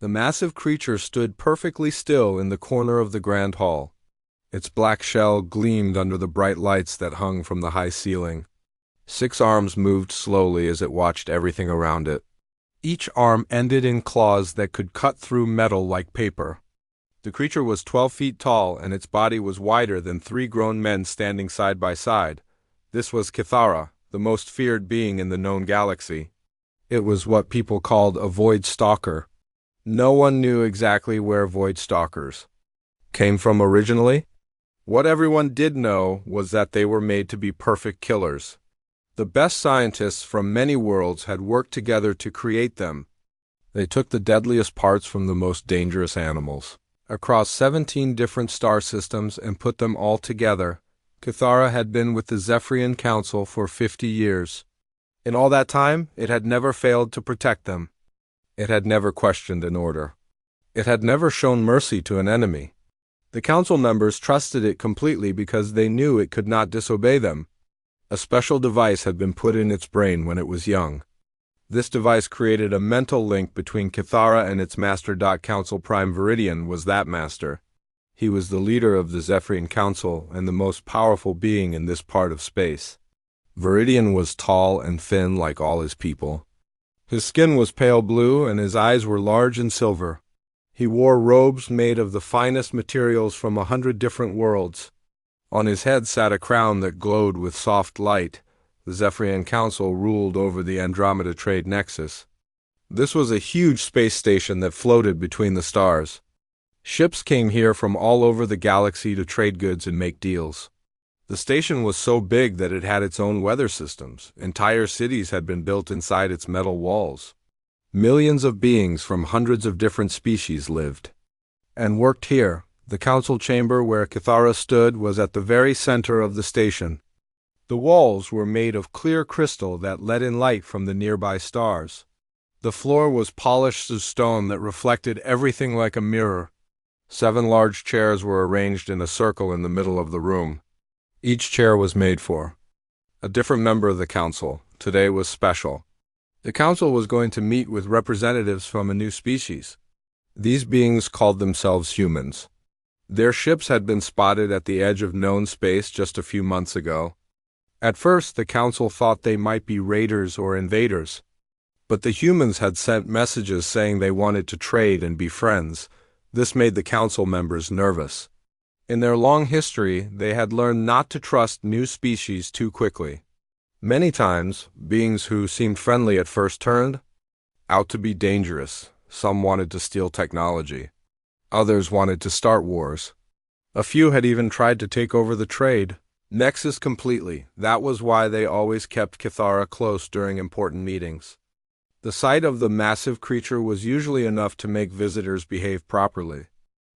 The massive creature stood perfectly still in the corner of the grand hall. Its black shell gleamed under the bright lights that hung from the high ceiling. 6 arms moved slowly as it watched everything around it. Each arm ended in claws that could cut through metal like paper. The creature was 12 feet tall, and its body was wider than 3 grown men standing side by side. This was Kithara, the most feared being in the known galaxy. It was what people called a void stalker. No one knew exactly where void stalkers came from originally. What everyone did know was that they were made to be perfect killers. The best scientists from many worlds had worked together to create them. They took the deadliest parts from the most dangerous animals across 17 different star systems and put them all together. Kithara had been with the Zephyrian Council for 50 years. In all that time, it had never failed to protect them. It had never questioned an order. It had never shown mercy to an enemy. The council members trusted it completely because they knew it could not disobey them. A special device had been put in its brain when it was young. This device created a mental link between Kithara and its master. Council Prime Viridian was that master. He was the leader of the Zephyrian Council and the most powerful being in this part of space. Viridian was tall and thin like all his people. His skin was pale blue and his eyes were large and silver. He wore robes made of the finest materials from 100 different worlds. On his head sat a crown that glowed with soft light. The Zephyrian Council ruled over the Andromeda Trade Nexus. This was a huge space station that floated between the stars. Ships came here from all over the galaxy to trade goods and make deals. The station was so big that it had its own weather systems. Entire cities had been built inside its metal walls. Millions of beings from hundreds of different species lived and worked here. The council chamber where Kithara stood was at the very center of the station. The walls were made of clear crystal that let in light from the nearby stars. The floor was polished as stone that reflected everything like a mirror. 7 large chairs were arranged in a circle in the middle of the room. Each chair was made for a different member of the council. Today was special. The council was going to meet with representatives from a new species. These beings called themselves humans. Their ships had been spotted at the edge of known space just a few months ago. At first, the council thought they might be raiders or invaders. But the humans had sent messages saying they wanted to trade and be friends. This made the council members nervous. In their long history, they had learned not to trust new species too quickly. Many times, beings who seemed friendly at first turned out to be dangerous. Some wanted to steal technology. Others wanted to start wars. A few had even tried to take over the trade nexus completely. That was why they always kept Kithara close during important meetings. The sight of the massive creature was usually enough to make visitors behave properly.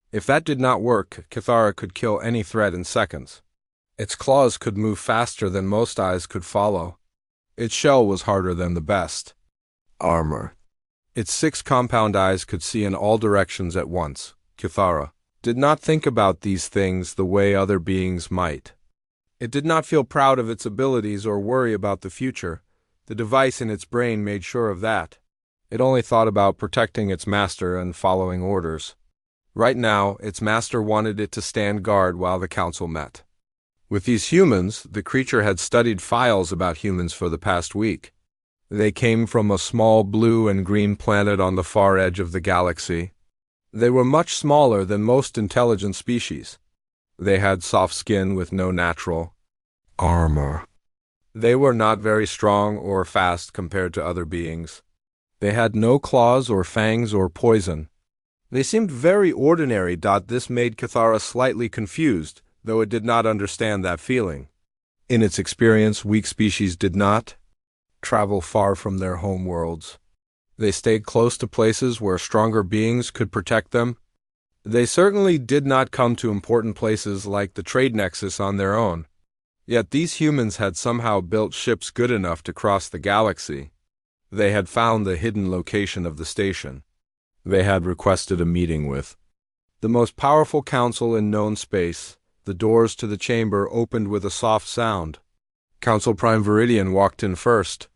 If that did not work, Kithara could kill any threat in seconds. Its claws could move faster than most eyes could follow. Its shell was harder than the best armor. Its 6 compound eyes could see in all directions at once. Kithara did not think about these things the way other beings might. It did not feel proud of its abilities or worry about the future. The device in its brain made sure of that. It only thought about protecting its master and following orders. Right now, its master wanted it to stand guard while the council met. With these humans, the creature had studied files about humans for the past week. They came from a small blue and green planet on the far edge of the galaxy. They were much smaller than most intelligent species. They had soft skin with no natural armor. They were not very strong or fast compared to other beings. They had no claws or fangs or poison. They seemed very ordinary. This made Kithara slightly confused, though it did not understand that feeling. In its experience, weak species did not travel far from their home worlds. They stayed close to places where stronger beings could protect them. They certainly did not come to important places like the trade nexus on their own. Yet these humans had somehow built ships good enough to cross the galaxy. They had found the hidden location of the station. They had requested a meeting with the most powerful council in known space. The doors to the chamber opened with a soft sound. Council Prime Viridian walked in first.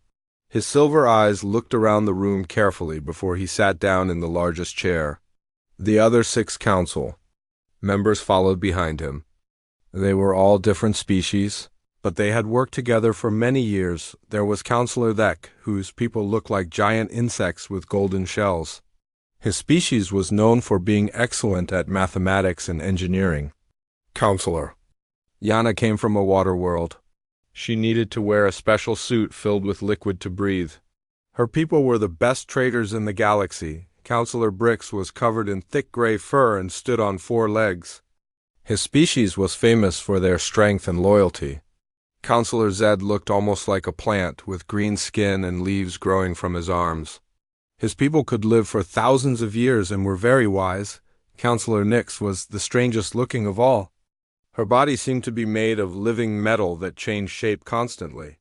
His silver eyes looked around the room carefully before he sat down in the largest chair. The other 6 council members followed behind him. They were all different species, but they had worked together for many years. There was Counselor Thek, whose people looked like giant insects with golden shells. His species was known for being excellent at mathematics and engineering. Counselor Yana came from a water world. She needed to wear a special suit filled with liquid to breathe. Her people were the best traders in the galaxy. Counselor Brix was covered in thick gray fur and stood on 4 legs. His species was famous for their strength and loyalty. Counselor Zed looked almost like a plant, with green skin and leaves growing from his arms. His people could live for thousands of years and were very wise. Counselor Nyx was the strangest looking of all. Her body seemed to be made of living metal that changed shape constantly.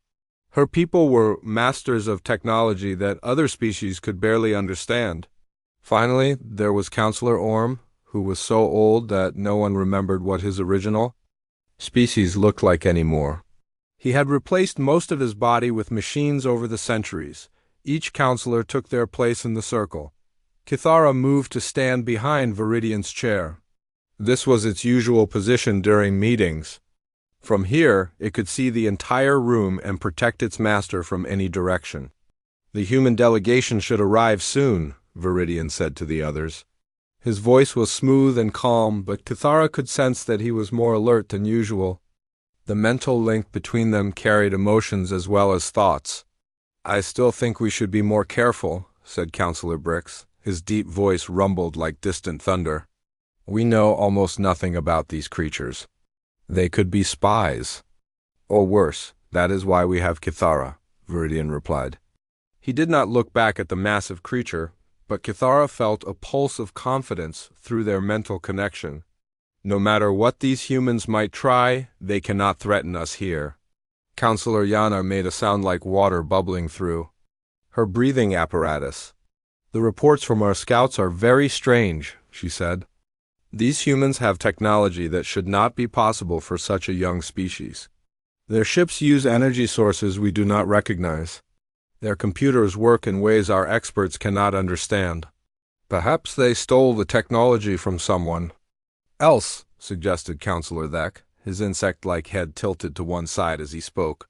Her people were masters of technology that other species could barely understand. Finally, there was Counselor Orm, who was so old that no one remembered what his original species looked like anymore. He had replaced most of his body with machines over the centuries. Each counselor took their place in the circle. Kithara moved to stand behind Viridian's chair. This was its usual position during meetings. From here, it could see the entire room and protect its master from any direction. The human delegation should arrive soon, Viridian said to the others. His voice was smooth and calm, but Kithara could sense that he was more alert than usual. The mental link between them carried emotions as well as thoughts. I still think we should be more careful, said Counselor Brix. His deep voice rumbled like distant thunder. We know almost nothing about these creatures. They could be spies. Or worse, that is why we have Kithara, Viridian replied. He did not look back at the massive creature, but Kithara felt a pulse of confidence through their mental connection. No matter what these humans might try, they cannot threaten us here. Counselor Yana made a sound like water bubbling through her breathing apparatus. The reports from our scouts are very strange, she said. These humans have technology that should not be possible for such a young species. Their ships use energy sources we do not recognize. Their computers work in ways our experts cannot understand. Perhaps they stole the technology from someone else, suggested Counselor Thek, his insect-like head tilted to one side as he spoke.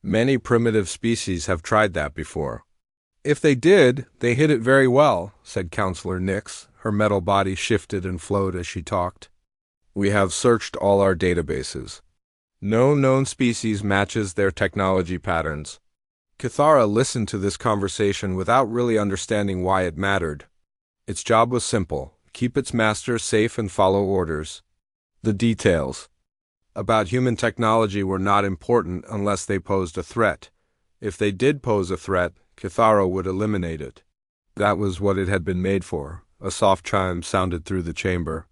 Many primitive species have tried that before. If they did, they hid it very well, said Counselor Nyx. Her metal body shifted and flowed as she talked. We have searched all our databases. No known species matches their technology patterns. Kithara listened to this conversation without really understanding why it mattered. Its job was simple: keep its master safe and follow orders. The details about human technology were not important unless they posed a threat. If they did pose a threat, Kithara would eliminate it. That was what it had been made for. A soft chime sounded through the chamber.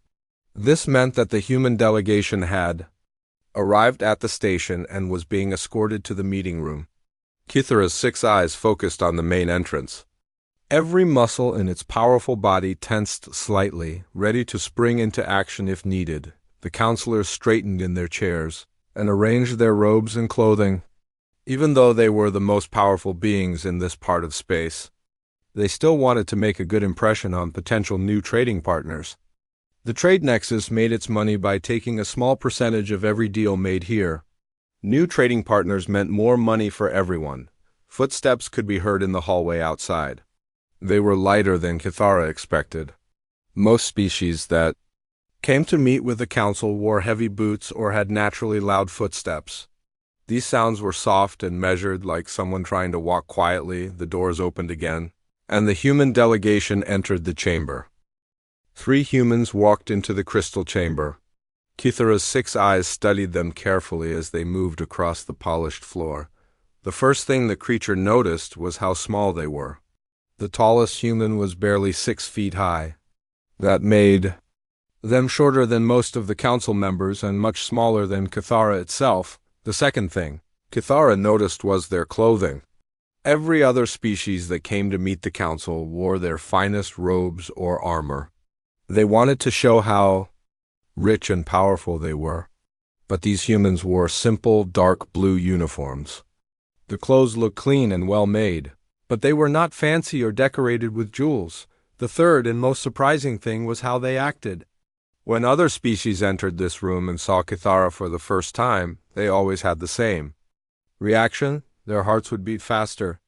This meant that the human delegation had arrived at the station and was being escorted to the meeting room. Kithara's 6 eyes focused on the main entrance. Every muscle in its powerful body tensed slightly, ready to spring into action if needed. The counselors straightened in their chairs and arranged their robes and clothing. Even though they were the most powerful beings in this part of space, they still wanted to make a good impression on potential new trading partners. The trade nexus made its money by taking a small percentage of every deal made here. New trading partners meant more money for everyone. Footsteps could be heard in the hallway outside. They were lighter than Kithara expected. Most species that came to meet with the council wore heavy boots or had naturally loud footsteps. These sounds were soft and measured, like someone trying to walk quietly. The doors opened again, and the human delegation entered the chamber. 3 humans walked into the crystal chamber. Kithara's 6 eyes studied them carefully as they moved across the polished floor. The first thing the creature noticed was how small they were. The tallest human was barely 6 feet high. That made them shorter than most of the council members and much smaller than Kithara itself. The second thing Kithara noticed was their clothing. Every other species that came to meet the council wore their finest robes or armor. They wanted to show how rich and powerful they were, but these humans wore simple, dark blue uniforms. The clothes looked clean and well made, but they were not fancy or decorated with jewels. The third and most surprising thing was how they acted. When other species entered this room and saw Kithara for the first time, they always had the same reaction. Their hearts would beat faster.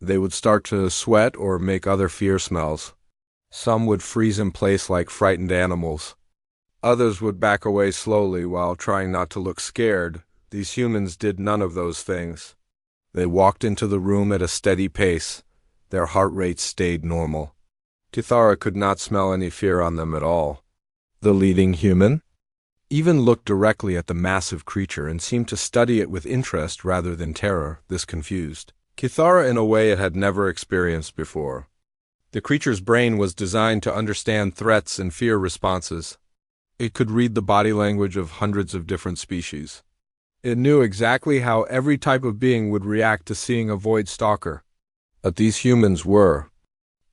They would start to sweat or make other fear smells. Some would freeze in place like frightened animals. Others would back away slowly while trying not to look scared. These humans did none of those things. They walked into the room at a steady pace. Their heart rates stayed normal. Kithara could not smell any fear on them at all. The leading human even looked directly at the massive creature and seemed to study it with interest rather than terror. This confused Kithara in a way it had never experienced before. The creature's brain was designed to understand threats and fear responses. It could read the body language of hundreds of different species. It knew exactly how every type of being would react to seeing a void stalker. But these humans were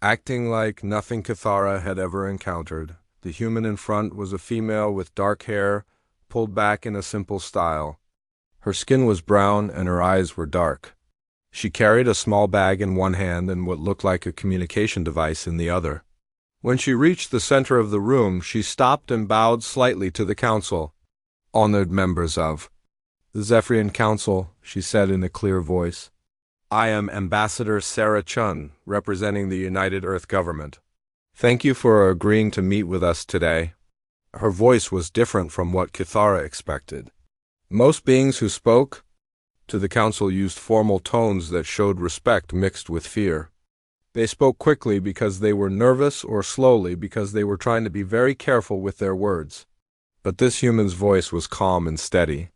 acting like nothing Kithara had ever encountered. The human in front was a female with dark hair, pulled back in a simple style. Her skin was brown and her eyes were dark. She carried a small bag in one hand and what looked like a communication device in the other. When she reached the center of the room, she stopped and bowed slightly to the council. "Honored members of the Zephyrian Council," she said in a clear voice. "I am Ambassador Sarah Chun, representing the United Earth Government. Thank you for agreeing to meet with us today." Her voice was different from what Kithara expected. Most beings who spoke to the council used formal tones that showed respect mixed with fear. They spoke quickly because they were nervous or slowly because they were trying to be very careful with their words. But this human's voice was calm and steady.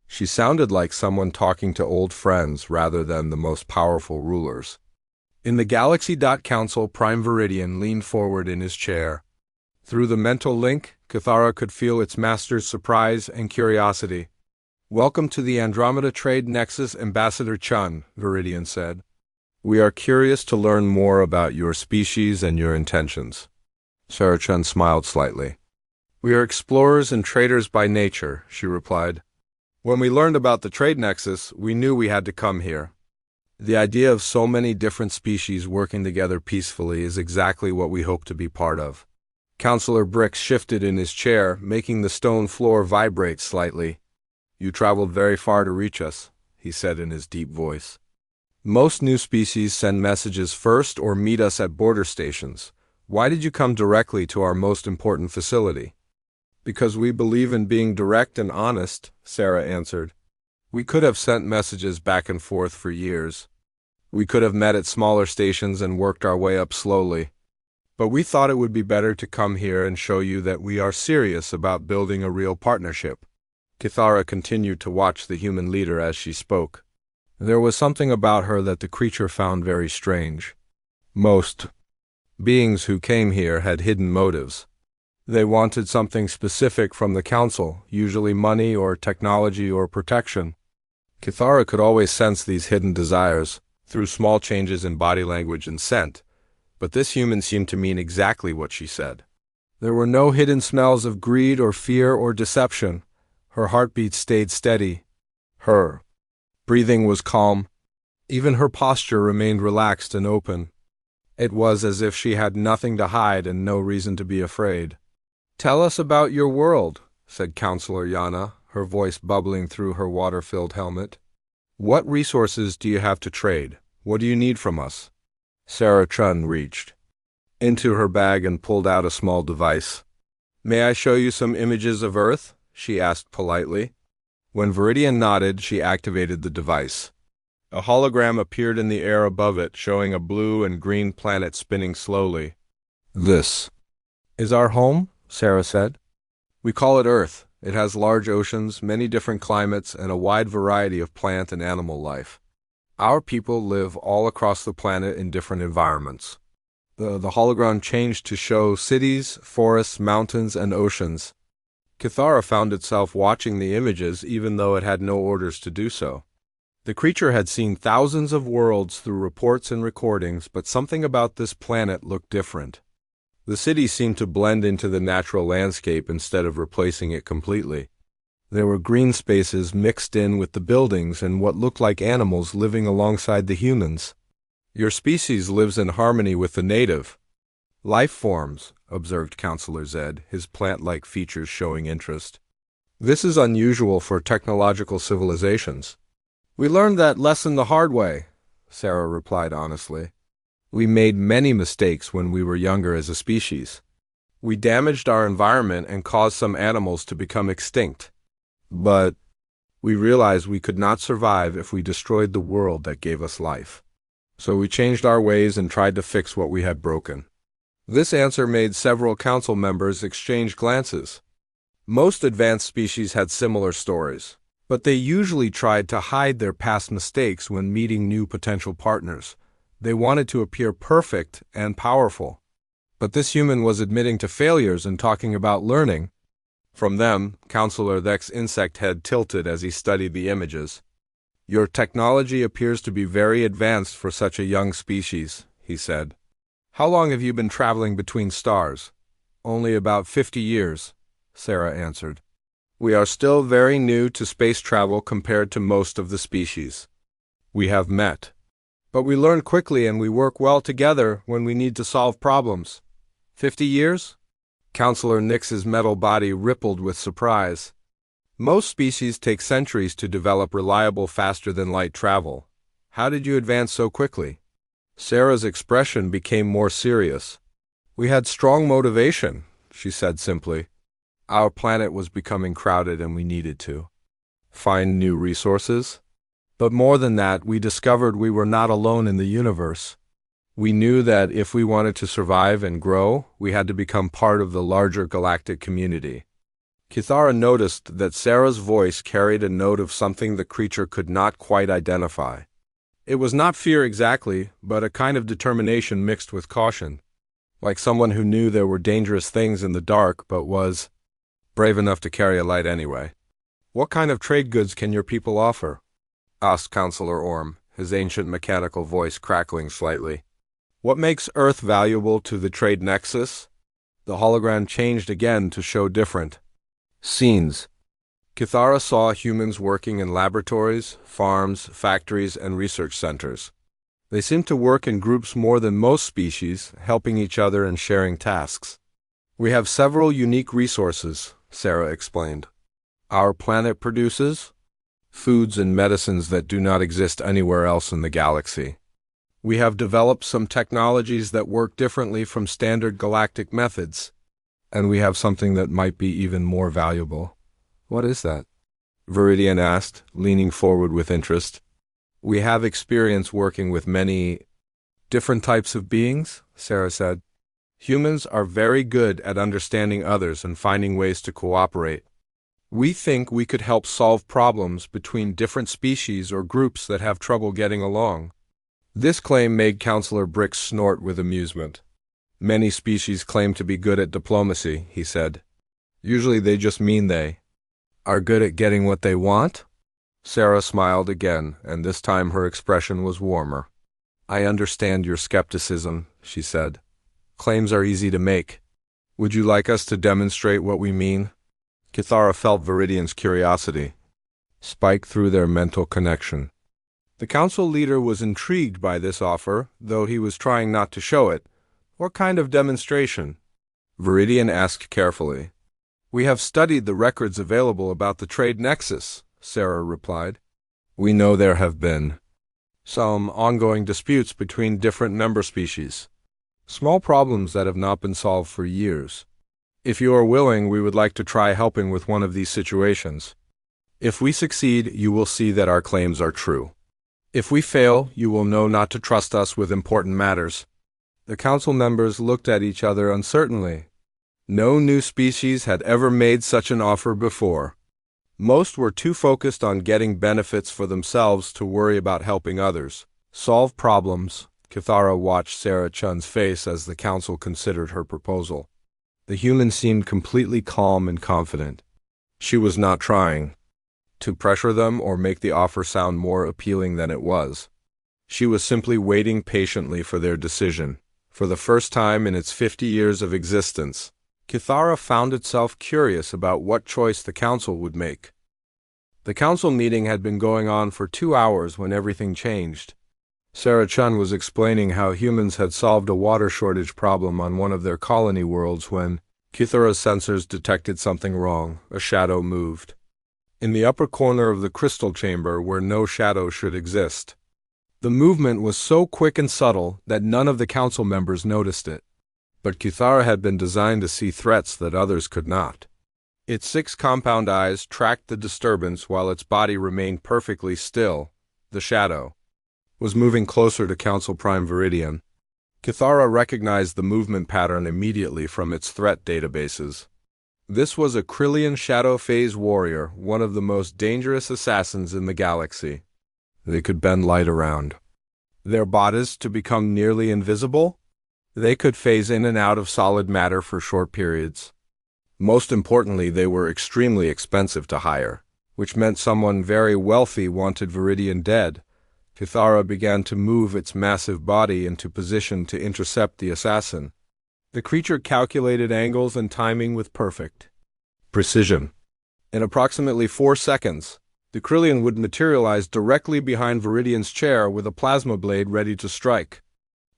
She sounded like someone talking to old friends rather than the most powerful rulers. In the Galaxy. Council, Prime Viridian leaned forward in his chair. Through the mental link, Kithara could feel its master's surprise and curiosity. "Welcome to the Andromeda Trade Nexus, Ambassador Chun," Viridian said. "We are curious to learn more about your species and your intentions." Sarah Chun smiled slightly. "We are explorers and traders by nature," she replied. "When we learned about the Trade Nexus, we knew we had to come here. The idea of so many different species working together peacefully is exactly what we hope to be part of." Counselor Brix shifted in his chair, making the stone floor vibrate slightly. "You traveled very far to reach us," he said in his deep voice. "Most new species send messages first or meet us at border stations. Why did you come directly to our most important facility?" "Because we believe in being direct and honest," Sarah answered. "We could have sent messages back and forth for years. We could have met at smaller stations and worked our way up slowly. But we thought it would be better to come here and show you that we are serious about building a real partnership." Kithara continued to watch the human leader as she spoke. There was something about her that the creature found very strange. Most beings who came here had hidden motives. They wanted something specific from the council, usually money or technology or protection. Kithara could always sense these hidden desires through small changes in body language and scent, but this human seemed to mean exactly what she said. There were no hidden smells of greed or fear or deception. Her heartbeat stayed steady. Her breathing was calm. Even her posture remained relaxed and open. It was as if she had nothing to hide and no reason to be afraid. "Tell us about your world," said Counselor Yana, her voice bubbling through her water-filled helmet. "What resources do you have to trade? What do you need from us?" Sarah Chun reached into her bag and pulled out a small device. "May I show you some images of Earth?" she asked politely. When Viridian nodded, she activated the device. A hologram appeared in the air above it, showing a blue and green planet spinning slowly. "This is our home," Sarah said. "We call it Earth. It has large oceans, many different climates, and a wide variety of plant and animal life. Our people live all across the planet in different environments." The hologram changed to show cities, forests, mountains, and oceans. Kithara found itself watching the images even though it had no orders to do so. The creature had seen thousands of worlds through reports and recordings, but something about this planet looked different. The city seemed to blend into the natural landscape instead of replacing it completely. There were green spaces mixed in with the buildings and what looked like animals living alongside the humans. Your species lives in harmony with the native life forms, observed Counselor Zed, his plant-like features showing interest. This is unusual for technological civilizations. We learned that lesson the hard way, Sarah replied honestly. We made many mistakes when we were younger as a species. We damaged our environment and caused some animals to become extinct. But we realized we could not survive if we destroyed the world that gave us life. So we changed our ways and tried to fix what we had broken. This answer made several council members exchange glances. Most advanced species had similar stories, but they usually tried to hide their past mistakes when meeting new potential partners. They wanted to appear perfect and powerful. But this human was admitting to failures and talking about learning. From them, Counselor Thek's insect head tilted as he studied the images. Your technology appears to be very advanced for such a young species, he said. How long have you been traveling between stars? Only about 50 years, Sarah answered. We are still very new to space travel compared to most of the species. We have met. But we learn quickly and we work well together when we need to solve problems. 50 years? Counselor Nix's metal body rippled with surprise. Most species take centuries to develop reliable faster-than-light travel. How did you advance so quickly? Sarah's expression became more serious. We had strong motivation, she said simply. Our planet was becoming crowded and we needed to find new resources. But more than that, we discovered we were not alone in the universe. We knew that if we wanted to survive and grow, we had to become part of the larger galactic community. Kithara noticed that Sarah's voice carried a note of something the creature could not quite identify. It was not fear exactly, but a kind of determination mixed with caution, like someone who knew there were dangerous things in the dark but was brave enough to carry a light anyway. What kind of trade goods can your people offer? Asked Counselor Orm, his ancient mechanical voice crackling slightly. What makes Earth valuable to the trade nexus? The hologram changed again to show different scenes. Kithara saw humans working in laboratories, farms, factories, and research centers. They seemed to work in groups more than most species, helping each other and sharing tasks. We have several unique resources, Sarah explained. Our planet produces foods and medicines that do not exist anywhere else in the galaxy. We have developed some technologies that work differently from standard galactic methods. And we have something that might be even more valuable. What is that? Viridian asked, leaning forward with interest. We have experience working with many different types of beings, Sarah said. Humans are very good at understanding others and finding ways to cooperate. We think we could help solve problems between different species or groups that have trouble getting along. This claim made Counselor Brick snort with amusement. Many species claim to be good at diplomacy, he said. Usually they just mean they are good at getting what they want? Sarah smiled again, and this time her expression was warmer. I understand your skepticism, she said. Claims are easy to make. Would you like us to demonstrate what we mean? Kithara felt Viridian's curiosity spike through their mental connection. The council leader was intrigued by this offer, though he was trying not to show it. What kind of demonstration? Viridian asked carefully. We have studied the records available about the trade nexus, Sarah replied. We know there have been some ongoing disputes between different member species. Small problems that have not been solved for years. If you are willing, we would like to try helping with one of these situations. If we succeed, you will see that our claims are true. If we fail, you will know not to trust us with important matters. The council members looked at each other uncertainly. No new species had ever made such an offer before. Most were too focused on getting benefits for themselves to worry about helping others. Solve problems. Kithara watched Sarah Chun's face as the council considered her proposal. The human seemed completely calm and confident. She was not trying to pressure them or make the offer sound more appealing than it was. She was simply waiting patiently for their decision. For the first time in its 50 years of existence, Kithara found itself curious about what choice the council would make. The council meeting had been going on for 2 hours when everything changed. Sarah Chun was explaining how humans had solved a water shortage problem on one of their colony worlds when Kithara's sensors detected something wrong. A shadow moved in the upper corner of the crystal chamber where no shadow should exist. The movement was so quick and subtle that none of the council members noticed it. But Kithara had been designed to see threats that others could not. Its 6 compound eyes tracked the disturbance while its body remained perfectly still. The shadow was moving closer to Council Prime Viridian. Kithara recognized the movement pattern immediately from its threat databases. This was a Krillian Shadow Phase warrior, one of the most dangerous assassins in the galaxy. They could bend light around their bodies to become nearly invisible. They could phase in and out of solid matter for short periods. Most importantly, they were extremely expensive to hire, which meant someone very wealthy wanted Viridian dead. Kithara began to move its massive body into position to intercept the assassin. The creature calculated angles and timing with perfect precision. In approximately 4 seconds, the Krillian would materialize directly behind Viridian's chair with a plasma blade ready to strike.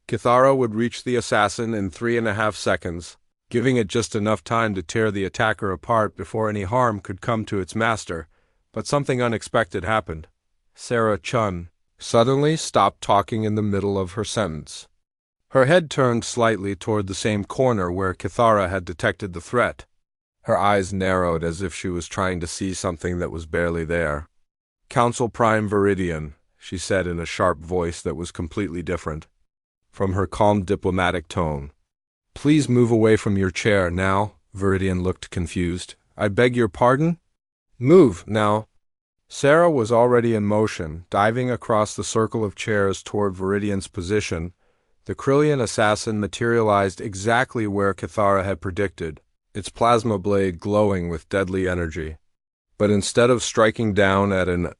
Kithara would reach the assassin in 3.5 seconds, giving it just enough time to tear the attacker apart before any harm could come to its master. But something unexpected happened. Sarah Chun suddenly stopped talking in the middle of her sentence. Her head turned slightly toward the same corner where Kithara had detected the threat. Her eyes narrowed as if she was trying to see something that was barely there. "Council Prime Viridian," she said in a sharp voice that was completely different from her calm diplomatic tone. "Please move away from your chair now." Viridian looked confused. "I beg your pardon?" "Move, now." Sarah was already in motion, diving across the circle of chairs toward Viridian's position. The Krillian assassin materialized exactly where Kithara had predicted, its plasma blade glowing with deadly energy. But instead of striking down at an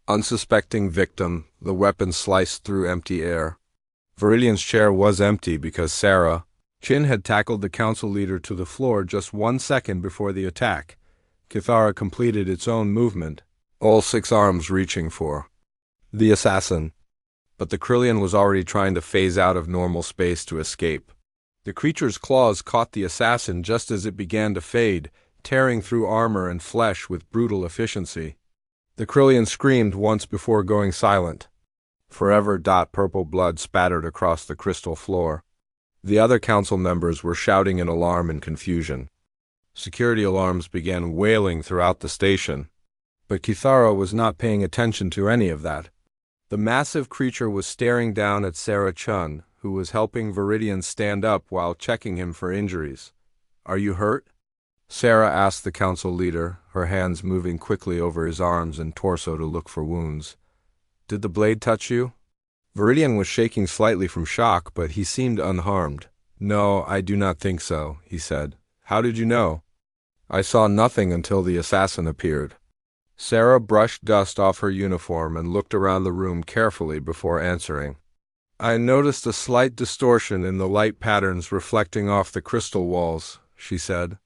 unsuspecting victim, the weapon sliced through empty air. Viridian's chair was empty because Sarah Chin had tackled the council leader to the floor just 1 second before the attack. Kithara completed its own movement, all 6 arms reaching for the assassin. But the Krillian was already trying to phase out of normal space to escape. The creature's claws caught the assassin just as it began to fade, tearing through armor and flesh with brutal efficiency. The Krillian screamed once before going silent. Forever. Purple blood spattered across the crystal floor. The other council members were shouting in alarm and confusion. Security alarms began wailing throughout the station. But Kithara was not paying attention to any of that. The massive creature was staring down at Sarah Chun, who was helping Viridian stand up while checking him for injuries. "Are you hurt?" Sarah asked the council leader, her hands moving quickly over his arms and torso to look for wounds. "Did the blade touch you?" Viridian was shaking slightly from shock, but he seemed unharmed. "No, I do not think so," he said. "How did you know?" "I saw nothing until the assassin appeared." Sarah brushed dust off her uniform and looked around the room carefully before answering. "I noticed a slight distortion in the light patterns reflecting off the crystal walls," she said.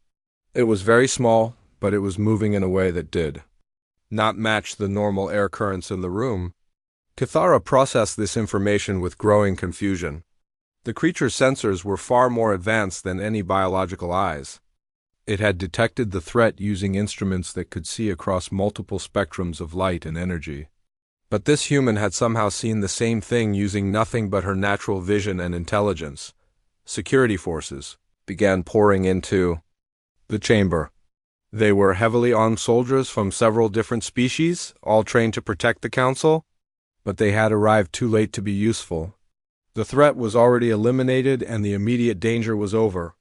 "It was very small, but it was moving in a way that did not match the normal air currents in the room." Kithara processed this information with growing confusion. The creature's sensors were far more advanced than any biological eyes. It had detected the threat using instruments that could see across multiple spectrums of light and energy. But this human had somehow seen the same thing using nothing but her natural vision and intelligence. Security forces began pouring into the chamber. They were heavily armed soldiers from several different species, all trained to protect the council. But they had arrived too late to be useful. The threat was already eliminated and the immediate danger was over.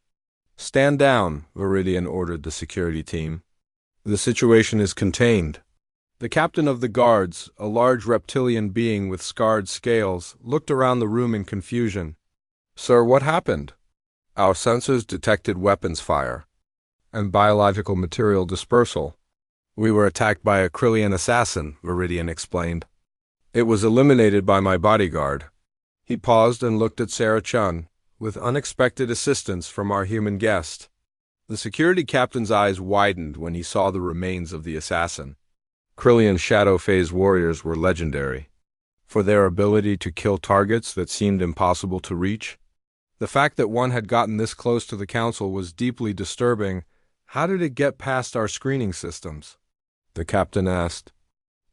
"Stand down," Viridian ordered the security team. "The situation is contained." The captain of the guards, a large reptilian being with scarred scales, looked around the room in confusion. "Sir, what happened?" "Our sensors detected weapons fire and biological material dispersal. We were attacked by a Krillian assassin," Viridian explained. "It was eliminated by my bodyguard." He paused and looked at Sarah Chun, with unexpected assistance from our human guest. The security captain's eyes widened when he saw the remains of the assassin. Krillian's shadow phase warriors were legendary for their ability to kill targets that seemed impossible to reach. The fact that one had gotten this close to the Council was deeply disturbing. How did it get past our screening systems? The captain asked.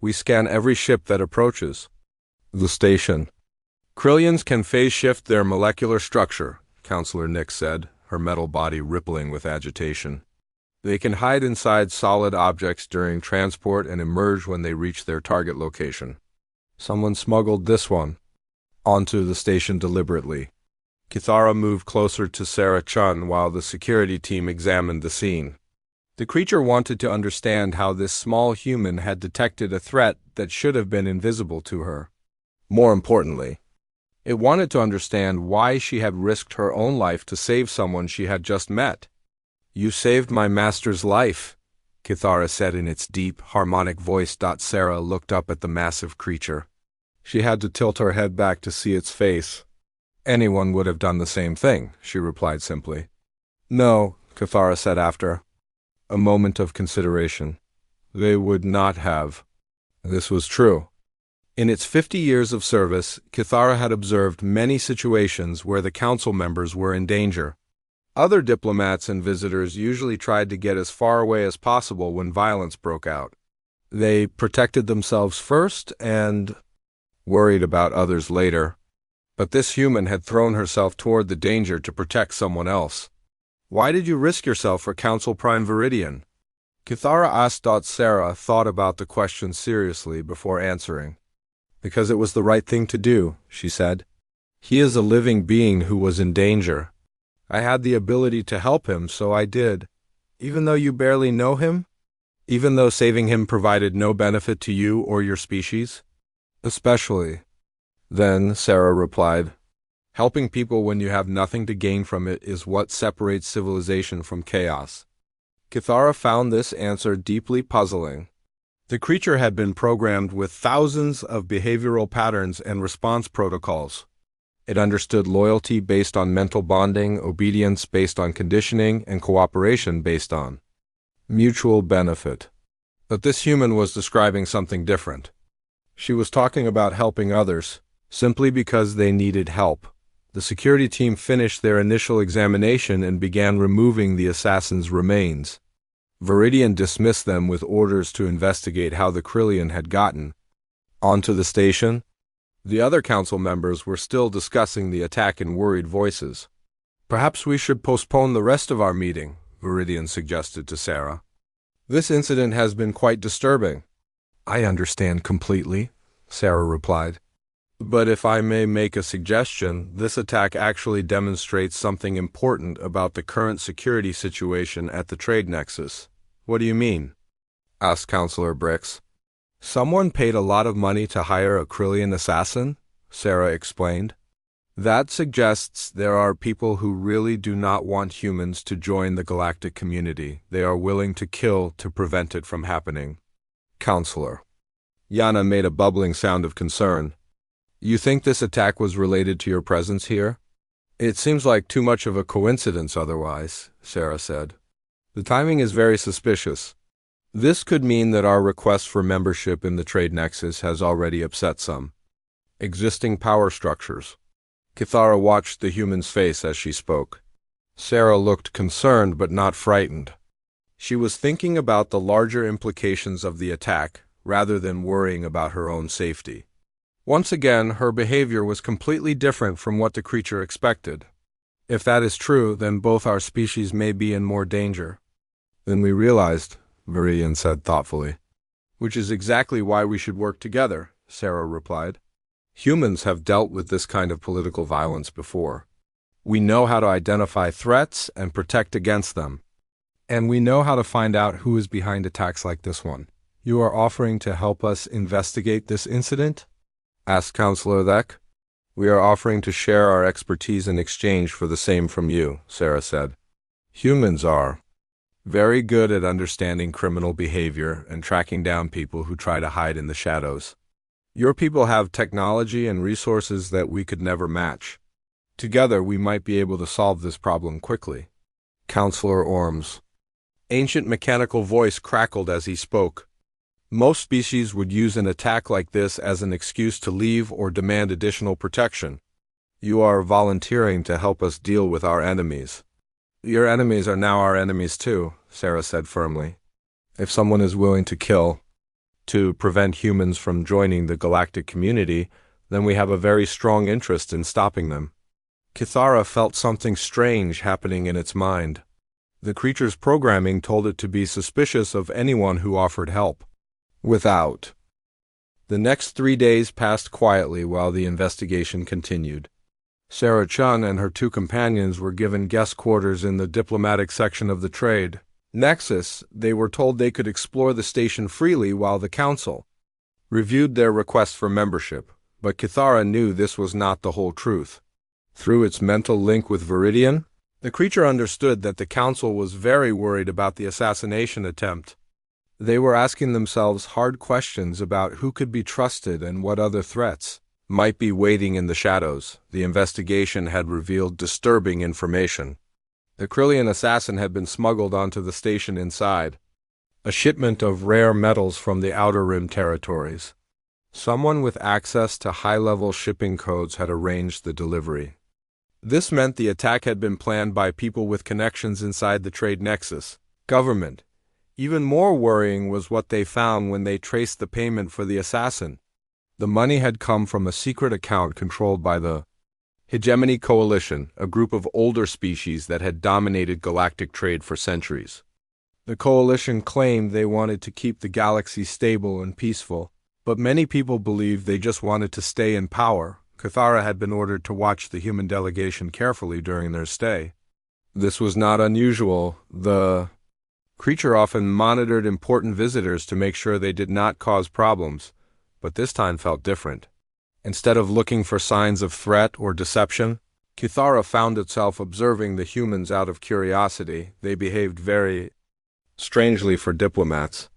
We scan every ship that approaches the station. Krillians can phase shift their molecular structure, Counselor Nick said, her metal body rippling with agitation. They can hide inside solid objects during transport and emerge when they reach their target location. Someone smuggled this one onto the station deliberately. Kithara moved closer to Sarah Chun while the security team examined the scene. The creature wanted to understand how this small human had detected a threat that should have been invisible to her. More importantly, it wanted to understand why she had risked her own life to save someone she had just met. You saved my master's life, Kithara said in its deep, harmonic voice. Sarah looked up at the massive creature. She had to tilt her head back to see its face. Anyone would have done the same thing, she replied simply. No, Kithara said after a moment of consideration. They would not have. This was true. In its 50 years of service, Kithara had observed many situations where the council members were in danger. Other diplomats and visitors usually tried to get as far away as possible when violence broke out. They protected themselves first and worried about others later. But this human had thrown herself toward the danger to protect someone else. Why did you risk yourself for Council Prime Viridian? Kithara asked. Sarah thought about the question seriously before answering. Because it was the right thing to do, she said. He is a living being who was in danger. I had the ability to help him, so I did. Even though you barely know him? Even though saving him provided no benefit to you or your species? Especially. Then, Sarah replied, helping people when you have nothing to gain from it is what separates civilization from chaos. Kithara found this answer deeply puzzling. The creature had been programmed with thousands of behavioral patterns and response protocols. It understood loyalty based on mental bonding, obedience based on conditioning, and cooperation based on mutual benefit. But this human was describing something different. She was talking about helping others, simply because they needed help. The security team finished their initial examination and began removing the assassin's remains. Viridian dismissed them with orders to investigate how the Krillian had gotten onto the station. The other council members were still discussing the attack in worried voices. Perhaps we should postpone the rest of our meeting, Viridian suggested to Sarah. This incident has been quite disturbing. I understand completely, Sarah replied. But if I may make a suggestion, this attack actually demonstrates something important about the current security situation at the trade nexus. What do you mean? Asked Counselor Brix. Someone paid a lot of money to hire a Krillian assassin, Sarah explained. That suggests there are people who really do not want humans to join the galactic community. They are willing to kill to prevent it from happening. Counselor. Yana made a bubbling sound of concern. You think this attack was related to your presence here? It seems like too much of a coincidence otherwise, Sarah said. The timing is very suspicious. This could mean that our request for membership in the Trade Nexus has already upset some existing power structures. Kithara watched the human's face as she spoke. Sarah looked concerned but not frightened. She was thinking about the larger implications of the attack rather than worrying about her own safety. Once again, her behavior was completely different from what the creature expected. If that is true, then both our species may be in more danger than we realized, Viridian said thoughtfully. Which is exactly why we should work together, Sarah replied. Humans have dealt with this kind of political violence before. We know how to identify threats and protect against them. And we know how to find out who is behind attacks like this one. You are offering to help us investigate this incident? Asked Counselor Leck. We are offering to share our expertise in exchange for the same from you, Sarah said. Humans are very good at understanding criminal behavior and tracking down people who try to hide in the shadows. Your people have technology and resources that we could never match. Together we might be able to solve this problem quickly. Counselor Orms. Ancient mechanical voice crackled as he spoke. Most species would use an attack like this as an excuse to leave or demand additional protection. You are volunteering to help us deal with our enemies. Your enemies are now our enemies too, Sarah said firmly. If someone is willing to kill to prevent humans from joining the galactic community, then we have a very strong interest in stopping them. Kithara felt something strange happening in its mind. The creature's programming told it to be suspicious of anyone who offered help. Without. The next 3 days passed quietly while the investigation continued. Sarah Chun and her 2 companions were given guest quarters in the diplomatic section of the trade Nexus. They were told they could explore the station freely while the council reviewed their request for membership, but Kithara knew this was not the whole truth. Through its mental link with Viridian, the creature understood that the council was very worried about the assassination attempt. They were asking themselves hard questions about who could be trusted and what other threats might be waiting in the shadows. The investigation had revealed disturbing information. The Krillian assassin had been smuggled onto the station inside a shipment of rare metals from the Outer Rim territories. Someone with access to high-level shipping codes had arranged the delivery. This meant the attack had been planned by people with connections inside the trade nexus government. Even more worrying was what they found when they traced the payment for the assassin. The money had come from a secret account controlled by the Hegemony Coalition, a group of older species that had dominated galactic trade for centuries. The coalition claimed they wanted to keep the galaxy stable and peaceful, but many people believed they just wanted to stay in power. Kithara had been ordered to watch the human delegation carefully during their stay. This was not unusual. The creature often monitored important visitors to make sure they did not cause problems, but this time felt different. Instead of looking for signs of threat or deception, Kithara found itself observing the humans out of curiosity. They behaved very strangely for diplomats.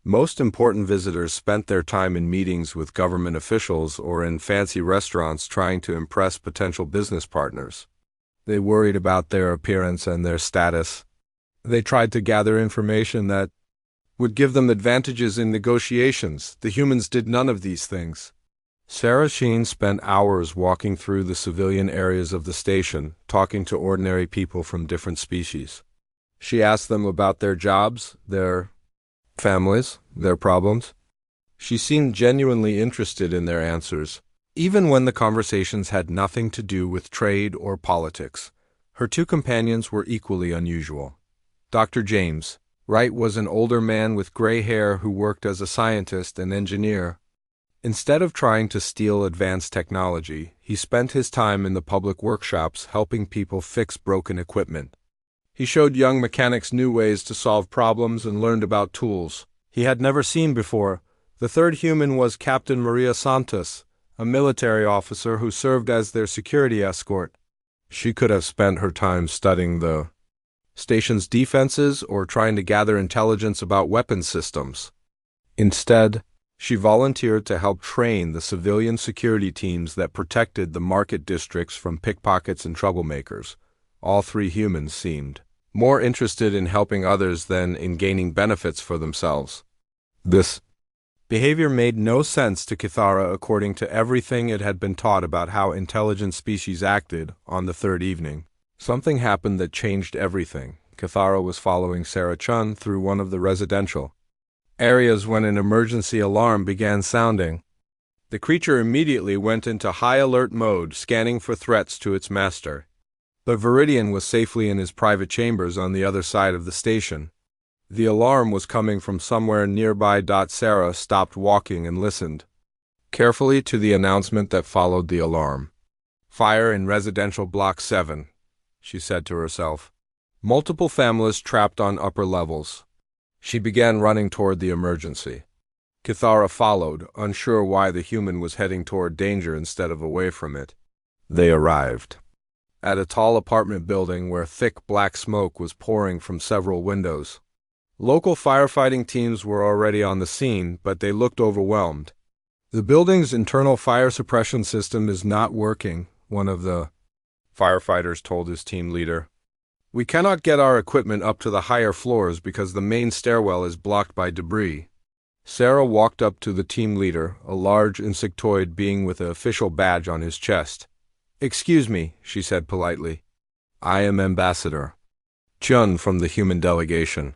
Most important visitors spent their time in meetings with government officials or in fancy restaurants trying to impress potential business partners. They worried about their appearance and their status. They tried to gather information that would give them advantages in negotiations. The humans did none of these things. Sarah Sheen spent hours walking through the civilian areas of the station, talking to ordinary people from different species. She asked them about their jobs, their families, their problems. She seemed genuinely interested in their answers, even when the conversations had nothing to do with trade or politics. Her 2 companions were equally unusual. Dr. James Wright was an older man with gray hair who worked as a scientist and engineer. Instead of trying to steal advanced technology, he spent his time in the public workshops helping people fix broken equipment. He showed young mechanics new ways to solve problems and learned about tools he had never seen before. The 3rd human was Captain Maria Santos, a military officer who served as their security escort. She could have spent her time studying the station's defenses or trying to gather intelligence about weapons systems. Instead, she volunteered to help train the civilian security teams that protected the market districts from pickpockets and troublemakers. All 3 humans seemed more interested in helping others than in gaining benefits for themselves. This behavior made no sense to Kithara according to everything it had been taught about how intelligent species acted. On the 3rd evening, something happened that changed everything. Kithara was following Sarah Chun through one of the residential areas when an emergency alarm began sounding. The creature immediately went into high alert mode, scanning for threats to its master. But Viridian was safely in his private chambers on the other side of the station. The alarm was coming from somewhere nearby. Sarah stopped walking and listened carefully to the announcement that followed the alarm. "Fire in residential block 7, she said to herself. Multiple families trapped on upper levels. She began running toward the emergency. Kithara followed, unsure why the human was heading toward danger instead of away from it. They arrived at a tall apartment building where thick black smoke was pouring from several windows. Local firefighting teams were already on the scene, but they looked overwhelmed. "The building's internal fire suppression system is not working," one of the firefighters told his team leader. "We cannot get our equipment up to the higher floors because the main stairwell is blocked by debris." Sarah walked up to the team leader, a large insectoid being with an official badge on his chest. "Excuse me," she said politely. "I am Ambassador Chun from the human delegation.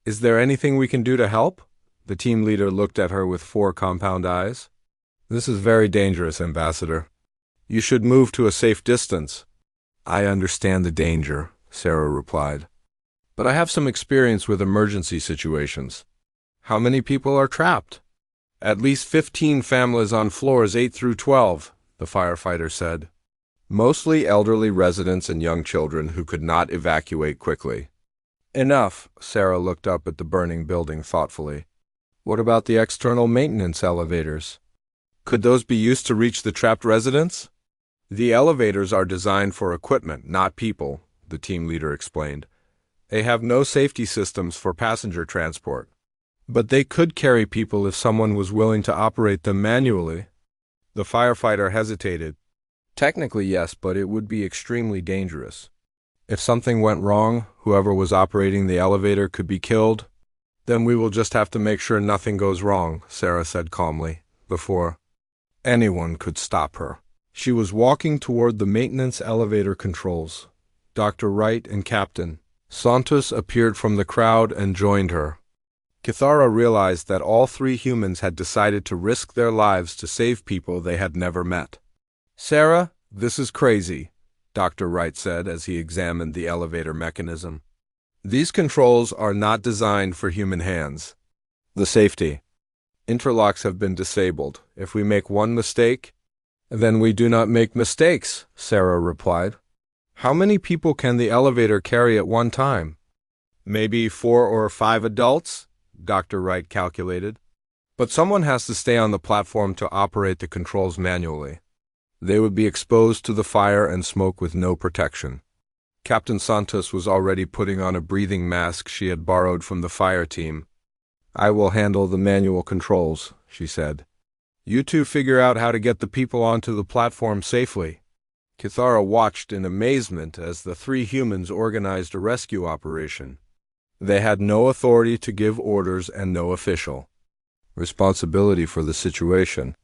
Is there anything we can do to help?" The team leader looked at her with four compound eyes. "This is very dangerous, Ambassador. You should move to a safe distance." "I understand the danger," Sarah replied. "But I have some experience with emergency situations." "How many people are trapped?" "At least 15 families on floors 8 through 12, the firefighter said. Mostly elderly residents and young children who could not evacuate quickly. "Enough," Sarah looked up at the burning building thoughtfully. "What about the external maintenance elevators? Could those be used to reach the trapped residents?" "The elevators are designed for equipment, not people," the team leader explained. "They have no safety systems for passenger transport. But they could carry people if someone was willing to operate them manually." The firefighter hesitated. "Technically, yes, but it would be extremely dangerous. If something went wrong, whoever was operating the elevator could be killed." "Then we will just have to make sure nothing goes wrong," Sarah said calmly, before anyone could stop her. She was walking toward the maintenance elevator controls. Dr. Wright and Captain Santos appeared from the crowd and joined her. Kithara realized that all three humans had decided to risk their lives to save people they had never met. "Sarah, this is crazy," Dr. Wright said as he examined the elevator mechanism. "These controls are not designed for human hands. The safety interlocks have been disabled. If we make one mistake, then we do not make mistakes," Sarah replied. "How many people can the elevator carry at one time?" "Maybe 4 or 5 adults," Dr. Wright calculated. "But someone has to stay on the platform to operate the controls manually. They would be exposed to the fire and smoke with no protection." Captain Santos was already putting on a breathing mask she had borrowed from the fire team. "I will handle the manual controls," she said. "You two figure out how to get the people onto the platform safely." Kithara watched in amazement as the three humans organized a rescue operation. They had no authority to give orders and no official responsibility for the situation.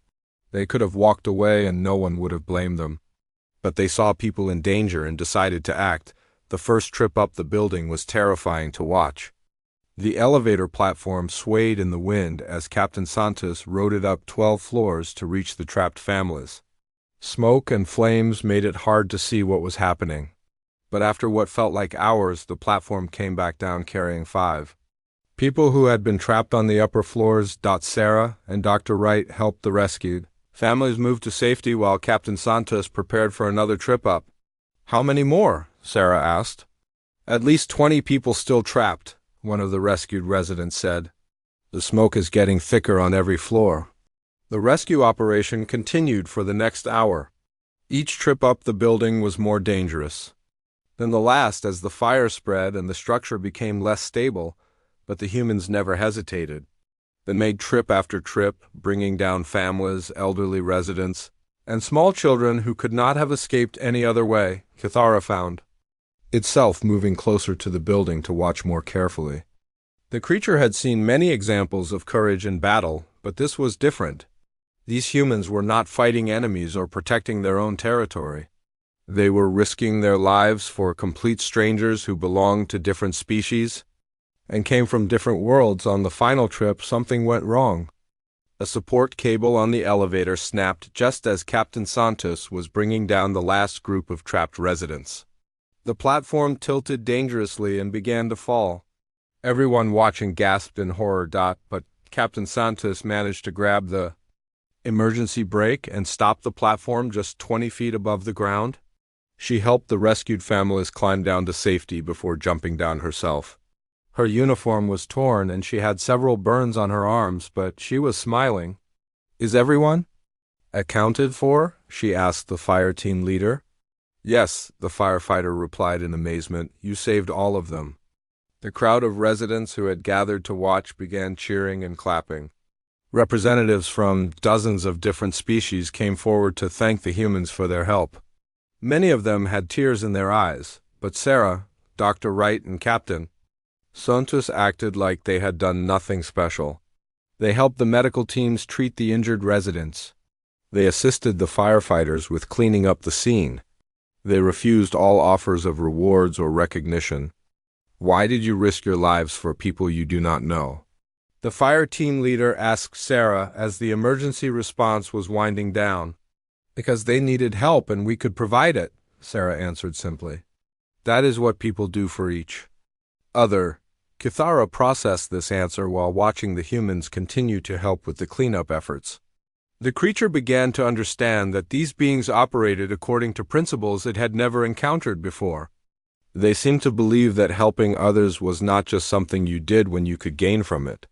They could have walked away and no one would have blamed them. But they saw people in danger and decided to act. The first trip up the building was terrifying to watch. The elevator platform swayed in the wind as Captain Santos rode it up 12 floors to reach the trapped families. Smoke and flames made it hard to see what was happening. But after what felt like hours, the platform came back down carrying 5 people who had been trapped on the upper floors. Sarah and Dr. Wright helped the rescued. Families moved to safety while Captain Santos prepared for another trip up. "How many more?" Sarah asked. "At least 20 people still trapped," one of the rescued residents said. "The smoke is getting thicker on every floor." The rescue operation continued for the next hour. Each trip up the building was more dangerous than the last as the fire spread and the structure became less stable, but the humans never hesitated. They made trip after trip, bringing down families, elderly residents, and small children who could not have escaped any other way, Kithara found itself moving closer to the building to watch more carefully. The creature had seen many examples of courage in battle, but this was different. These humans were not fighting enemies or protecting their own territory. They were risking their lives for complete strangers who belonged to different species and came from different worlds. On the final trip, something went wrong. A support cable on the elevator snapped just as Captain Santos was bringing down the last group of trapped residents. The platform tilted dangerously and began to fall. Everyone watching gasped in horror. But Captain Santos managed to grab the emergency brake and stop the platform just 20 feet above the ground. She helped the rescued families climb down to safety before jumping down herself. Her uniform was torn and she had several burns on her arms, but she was smiling. "Is everyone accounted for?" she asked the fire team leader. "Yes," the firefighter replied in amazement. "You saved all of them." The crowd of residents who had gathered to watch began cheering and clapping. Representatives from dozens of different species came forward to thank the humans for their help. Many of them had tears in their eyes, but Sarah, Dr. Wright, and Captain Santos acted like they had done nothing special. They helped the medical teams treat the injured residents. They assisted the firefighters with cleaning up the scene. They refused all offers of rewards or recognition. Why did you risk your lives for people you do not know? The fire team leader asked Sarah as the emergency response was winding down. Because they needed help and we could provide it, Sarah answered simply. That is what people do for each other. Kithara processed this answer while watching the humans continue to help with the cleanup efforts. The creature began to understand that these beings operated according to principles it had never encountered before. They seemed to believe that helping others was not just something you did when you could gain from it.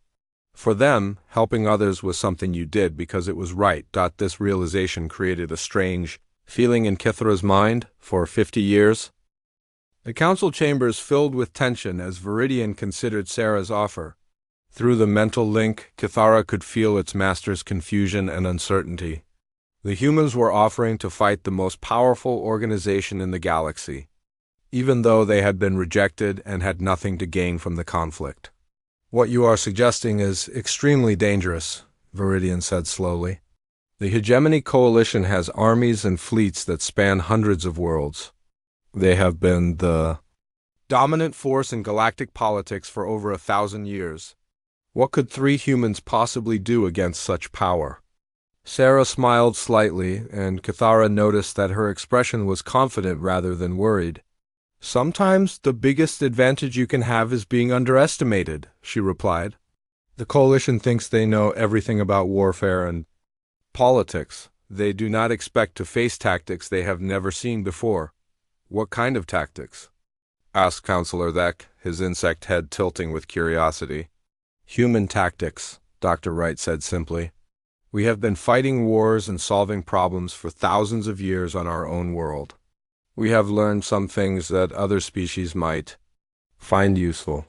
For them, helping others was something you did because it was right. This realization created a strange feeling in Kithara's mind for 50 years. The council chambers filled with tension as Viridian considered Sarah's offer. Through the mental link, Kithara could feel its master's confusion and uncertainty. The humans were offering to fight the most powerful organization in the galaxy, even though they had been rejected and had nothing to gain from the conflict. What you are suggesting is extremely dangerous, Viridian said slowly. The Hegemony Coalition has armies and fleets that span hundreds of worlds. They have been the dominant force in galactic politics for over 1,000 years. What could 3 humans possibly do against such power? Sarah smiled slightly, and Kithara noticed that her expression was confident rather than worried. Sometimes the biggest advantage you can have is being underestimated, she replied. The Coalition thinks they know everything about warfare and politics. They do not expect to face tactics they have never seen before. What kind of tactics? Asked Counselor Thek, his insect head tilting with curiosity. Human tactics, Dr. Wright said simply. We have been fighting wars and solving problems for thousands of years on our own world. We have learned some things that other species might find useful.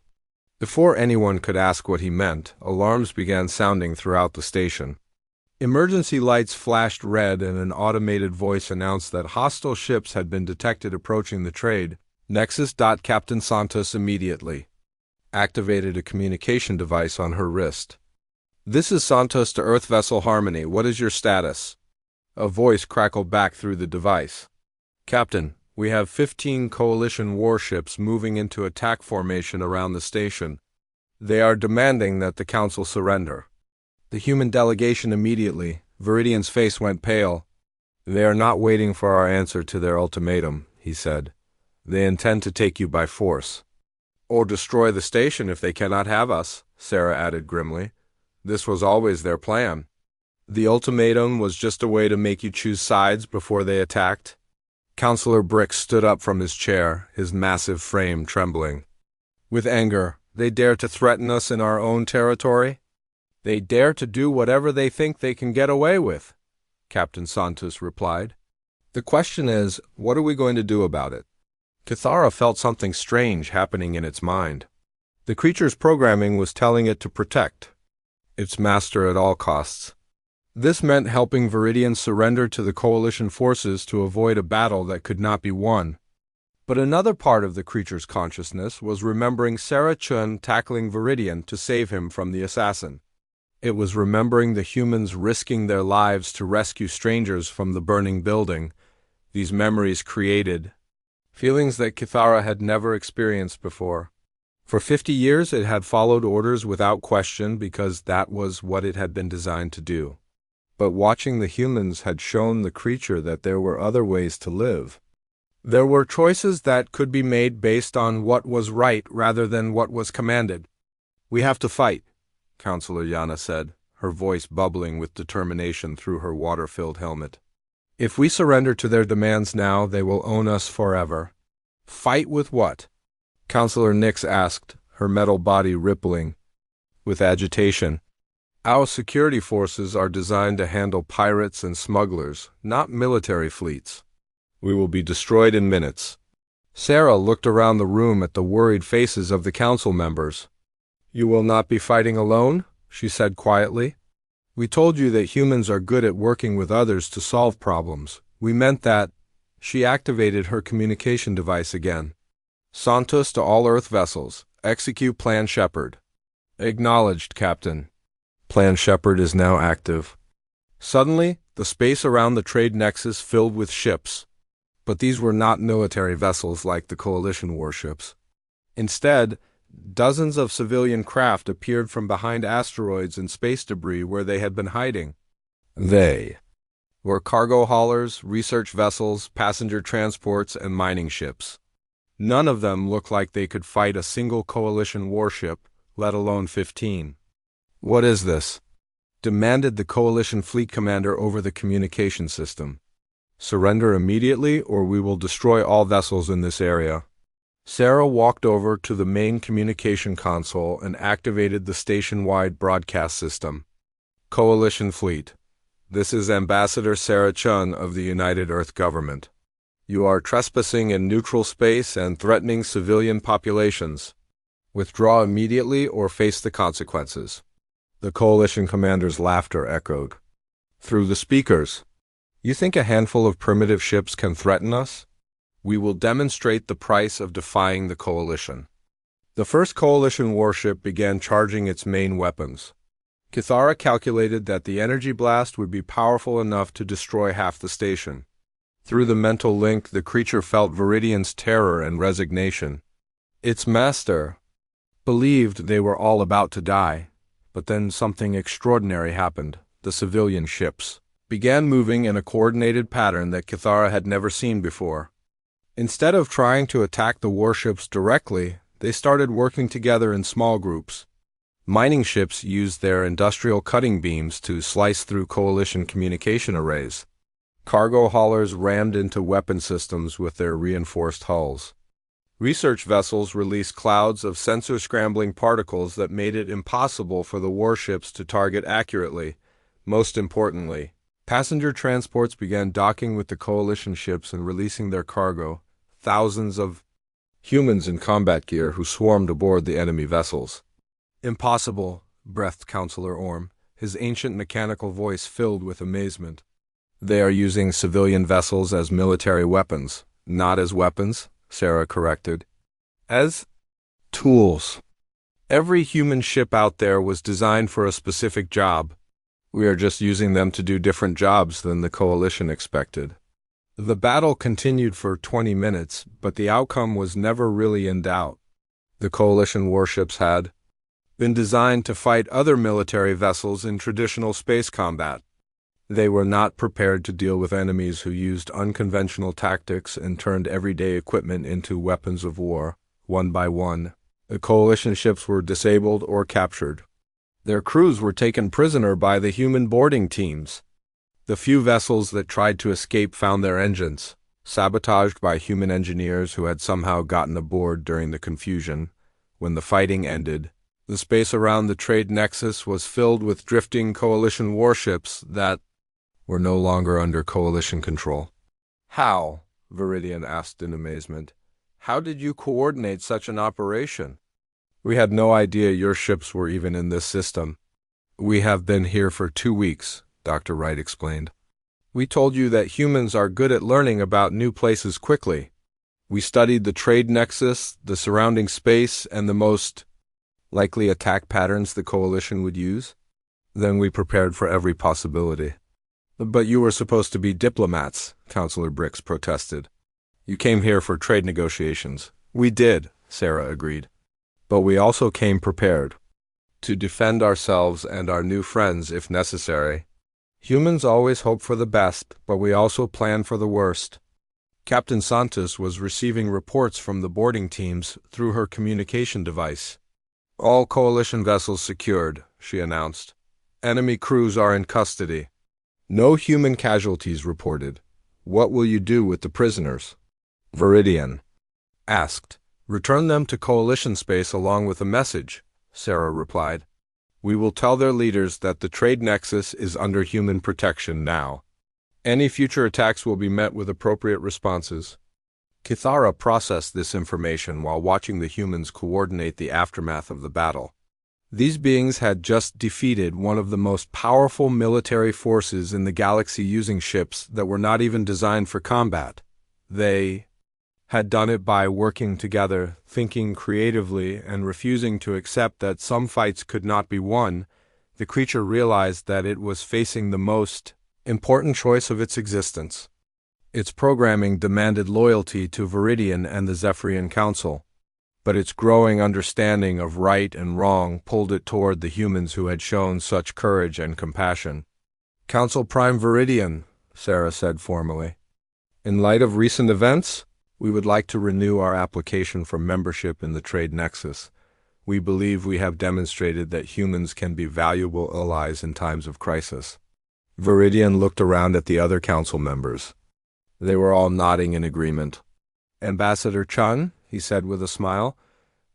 Before anyone could ask what he meant, alarms began sounding throughout the station. Emergency lights flashed red and an automated voice announced that hostile ships had been detected approaching the trade. Nexus. Captain Santos immediately activated a communication device on her wrist. This is Santos to Earth Vessel Harmony. What is your status? A voice crackled back through the device. Captain, we have 15 Coalition warships moving into attack formation around the station. They are demanding that the Council surrender. The human delegation immediately. Viridian's face went pale. They are not waiting for our answer to their ultimatum, he said. They intend to take you by force. Or destroy the station if they cannot have us, Sarah added grimly. This was always their plan. The ultimatum was just a way to make you choose sides before they attacked. Counselor Brick stood up from his chair, his massive frame trembling. With anger, they dare to threaten us in our own territory? They dare to do whatever they think they can get away with, Captain Santos replied. The question is, what are we going to do about it? Kithara felt something strange happening in its mind. The creature's programming was telling it to protect its master at all costs. This meant helping Viridian surrender to the Coalition forces to avoid a battle that could not be won. But another part of the creature's consciousness was remembering Sarah Chun tackling Viridian to save him from the assassin. It was remembering the humans risking their lives to rescue strangers from the burning building. These memories created feelings that Kithara had never experienced before. For 50 years it had followed orders without question because that was what it had been designed to do. But watching the humans had shown the creature that there were other ways to live. There were choices that could be made based on what was right rather than what was commanded. We have to fight, Counselor Yana said, her voice bubbling with determination through her water-filled helmet. If we surrender to their demands now, they will own us forever. Fight with what? Counselor Nix asked, her metal body rippling with agitation. Our security forces are designed to handle pirates and smugglers, not military fleets. We will be destroyed in minutes. Sarah looked around the room at the worried faces of the council members. You will not be fighting alone, she said quietly. We told you that humans are good at working with others to solve problems. We meant that. She activated her communication device again. Santos to all Earth vessels. Execute Plan Shepard. Acknowledged, Captain. Plan Shepherd is now active. Suddenly, the space around the trade nexus filled with ships. But these were not military vessels like the Coalition warships. Instead, dozens of civilian craft appeared from behind asteroids and space debris where they had been hiding. They were cargo haulers, research vessels, passenger transports, and mining ships. None of them looked like they could fight a single Coalition warship, let alone 15. "What is this?" demanded the Coalition fleet commander over the communication system. "Surrender immediately, or we will destroy all vessels in this area." Sarah walked over to the main communication console and activated the station-wide broadcast system. "Coalition Fleet. This is Ambassador Sarah Chun of the United Earth Government. You are trespassing in neutral space and threatening civilian populations. Withdraw immediately or face the consequences." The Coalition commander's laughter echoed through the speakers. "You think a handful of primitive ships can threaten us? We will demonstrate the price of defying the Coalition." The first Coalition warship began charging its main weapons. Kithara calculated that the energy blast would be powerful enough to destroy half the station. Through the mental link, the creature felt Viridian's terror and resignation. Its master believed they were all about to die, but then something extraordinary happened. The civilian ships began moving in a coordinated pattern that Kithara had never seen before. Instead of trying to attack the warships directly, they started working together in small groups. Mining ships used their industrial cutting beams to slice through Coalition communication arrays. Cargo haulers rammed into weapon systems with their reinforced hulls. Research vessels released clouds of sensor-scrambling particles that made it impossible for the warships to target accurately. Most importantly, passenger transports began docking with the Coalition ships and releasing their cargo, thousands of humans in combat gear who swarmed aboard the enemy vessels. "Impossible," breathed Counselor Orm, his ancient mechanical voice filled with amazement. "They are using civilian vessels as military weapons, not as weapons," Sarah corrected. "As tools. Every human ship out there was designed for a specific job. We are just using them to do different jobs than the Coalition expected." The battle continued for 20 minutes, but the outcome was never really in doubt. The Coalition warships had been designed to fight other military vessels in traditional space combat. They were not prepared to deal with enemies who used unconventional tactics and turned everyday equipment into weapons of war. One by one, the Coalition ships were disabled or captured. Their crews were taken prisoner by the human boarding teams. The few vessels that tried to escape found their engines sabotaged by human engineers who had somehow gotten aboard during the confusion. When the fighting ended, the space around the trade nexus was filled with drifting Coalition warships that were no longer under Coalition control. "How?" Viridian asked in amazement. "How did you coordinate such an operation?" "We had no idea your ships were even in this system. We have been here for 2 weeks, Dr. Wright explained. We told you that humans are good at learning about new places quickly. We studied the trade nexus, the surrounding space, and the most likely attack patterns the Coalition would use. Then we prepared for every possibility." "But you were supposed to be diplomats," Counselor Brix protested. "You came here for trade negotiations." "We did," Sarah agreed. "But we also came prepared to defend ourselves and our new friends if necessary. Humans always hope for the best, but we also plan for the worst." Captain Santos was receiving reports from the boarding teams through her communication device. "All Coalition vessels secured," she announced. "Enemy crews are in custody. No human casualties reported. What will you do with the prisoners?" Viridian asked. "Return them to Coalition space along with a message," Sarah replied. "We will tell their leaders that the trade nexus is under human protection now. Any future attacks will be met with appropriate responses." Kithara processed this information while watching the humans coordinate the aftermath of the battle. These beings had just defeated one of the most powerful military forces in the galaxy using ships that were not even designed for combat. They had done it by working together, thinking creatively, and refusing to accept that some fights could not be won The creature realized that it was facing the most important choice of its existence. Its programming demanded loyalty to Viridian and the Zephyrian Council, but its growing understanding of right and wrong pulled it toward the humans who had shown such courage and compassion. "Council Prime Viridian," Sarah said formally, "in light of recent events, we would like to renew our application for membership in the Trade Nexus. We believe we have demonstrated that humans can be valuable allies in times of crisis." Viridian looked around at the other council members. They were all nodding in agreement. "Ambassador Chun," he said with a smile,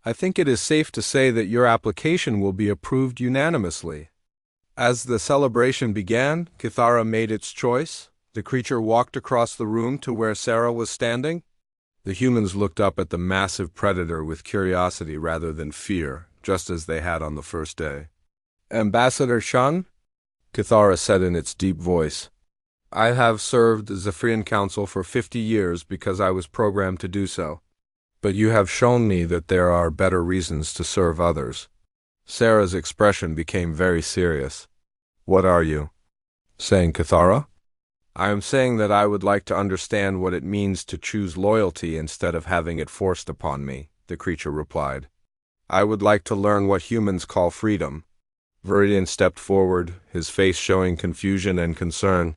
"I think it is safe to say that your application will be approved unanimously." As the celebration began, Kithara made its choice. The creature walked across the room to where Sarah was standing. The humans looked up at the massive predator with curiosity rather than fear, just as they had on the first day. "Ambassador Chun," Kithara said in its deep voice, "I have served the Zephyrian Council for 50 years because I was programmed to do so. But you have shown me that there are better reasons to serve others." Sarah's expression became very serious. "What are you saying, Kithara?" "I am saying that I would like to understand what it means to choose loyalty instead of having it forced upon me," the creature replied. "I would like to learn what humans call freedom." Viridian stepped forward, his face showing confusion and concern.